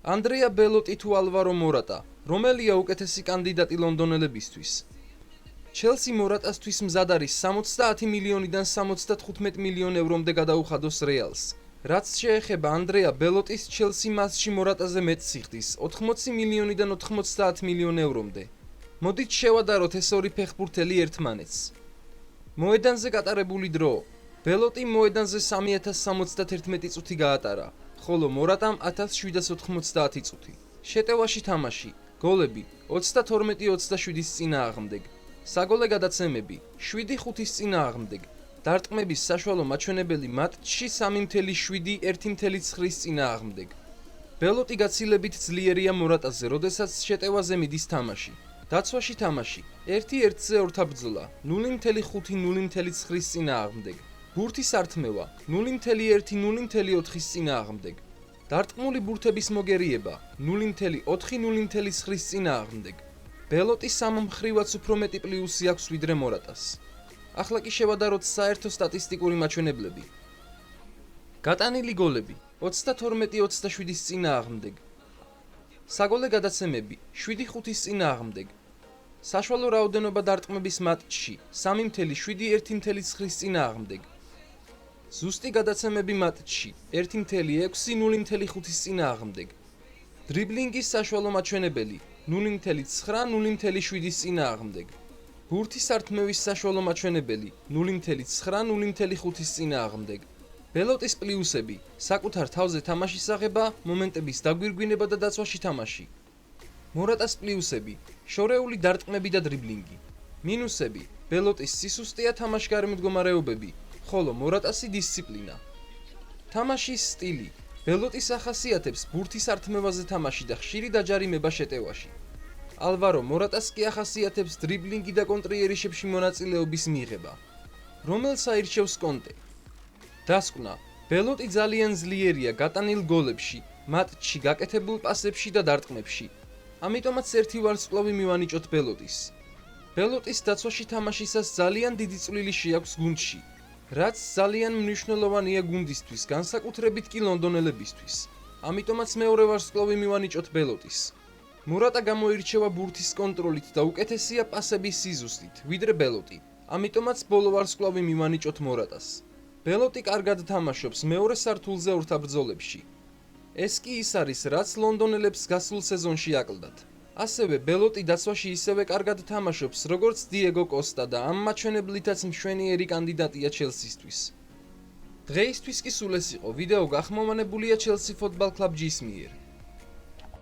ანდრეა ბელოტი თუ ალვარო მორატა, რომელია უკეთესი კანდიდატი ლონდონელებისთვის? ჩელსი მორატასთვის მზად არის 70 მილიონიდან 75 მილიონ ევრომდე გადაუხადოს რეალს. რაც შეეხება ანდრეა ბელოტის, ჩელსი მასში მორატაზე მეტს იხდის 80 მილიონიდან 90 მილიონ ევრომდე. მოდით შევადაროთ ეს ორი ფეხბურთელი ერთმანეთს. მოედანზე გატარებული დრო. ბელოტი მოედანზე 3071 წუთი გაატარა, ხოლო მორატამ 1790 წუთი. შეტევაში თამაში, გოლები 32-27-ის წინააღმდეგ. საგოლე გადაცემები 7-5-ის წინააღმდეგ. დარტყმების საშუალო მაჩვენებელი მატჩში 3.7-1.9-ის წინააღმდეგ. ბელოტი გაცილებით ძლიერია მორატაზე, როდესაც შეტევაზე მიდის თამაში. დაცვაში თამაში 1-1-ზე ორთაბრძოლა 0.5-0.9-ის წინააღმდეგ. ბურთის ართმევა 0.1-0.4-ის წინააღმდეგ. დარტყმული ბურთების მოგერიება 0.4-0.9-ის წინააღმდეგ. ბელოტი სამმხრივად უფრო მეტი პლუსი აქვს ვიდრე მორატას. ახლა კი შევადაროთ საერთო სტატისტიკური მაჩვენებლები. გატანილი გოლები 32-27-ის წინააღმდეგ. საგოლე გადაცემები 7-5-ის წინააღმდეგ. საშუალო რაოდენობა დარტყმების მატჩში 3.7-1.9-ის წინააღმდეგ. ზუსტი გადაცემები მატჩში 1.6-0.5-ის წინააღმდეგ. დრიბლინგის საშუალო მაჩვენებელი 0.9-0.7-ის წინააღმდეგ. ბურთის ართმევის საშუალო მაჩვენებელი 0.9-0.5-ის წინააღმდეგ. ბელოტის პლუსები: საკუთარ თავზე თამაშის აღება, მომენტების დაგვირგვინება და დაცვაში თამაში. მორატას პლუსები: შორეული დარტყმები და დრიბლინგი. მინუსები: ბელოტის სისუსტეა თამაშგარი მდგომარეობები, ხოლო მორატასი დისციპლინა. თამაშის სტილი: ბელოტის ახასიათებს ბურთის ართმევაზე თამაში და ხშირი დაჯარიმება შეტევაში. ალვარო მორატას კი ახასიათებს დრიბლინგი და კონტრიერიშებში მონაწილეობის მიღება. რომელს აირჩევს კონტე? დასკვნა: ბელოტი ძალიან ძლიერია გატანილ გოლებში, მატჩში გაკეთებულ პასებში და დარტყმებში. ამიტომაც ერთი ვარსკვლავი მივანიჭოთ ბელოტის. ბელოტის დაცვაში თამაშისას ძალიან დიდი წვლილი შეაქვს გუნდში, რაც ძალიან მნიშვნელოვანია გუნდისთვის, განსაკუთრებით კი ლონდონელებისთვის. ამიტომაც მეორე ვარსკვლავი მივანიჭოთ ბელოტის. მორატა გამოირჩევა ბურთის კონტროლით და უკეთესია პასების სიზუსტით, ვიდრე ბელოტი. ამიტომაც ბოლო ვარსკვლავი მივანიჭოთ მორატას. ბელოტი კარგად თამაშობს მეორე სართულზე ორთაბრძოლებში. ეს კი ის არის, რაც ლონდონელებს გასულ სეზონში აკლდათ. ასევე ბელოტი დაცვაში ისევე კარგად თამაშობს, როგორც დიეგო კოსტა და ამ მაჩვენებლითაც მშვენიერი კანდიდატია ჩელსისთვის. დღეისთვის კი სულ ეს იყო. ვიდეო გახმოვანებულია Chelsea Football Club G-ს მიერ.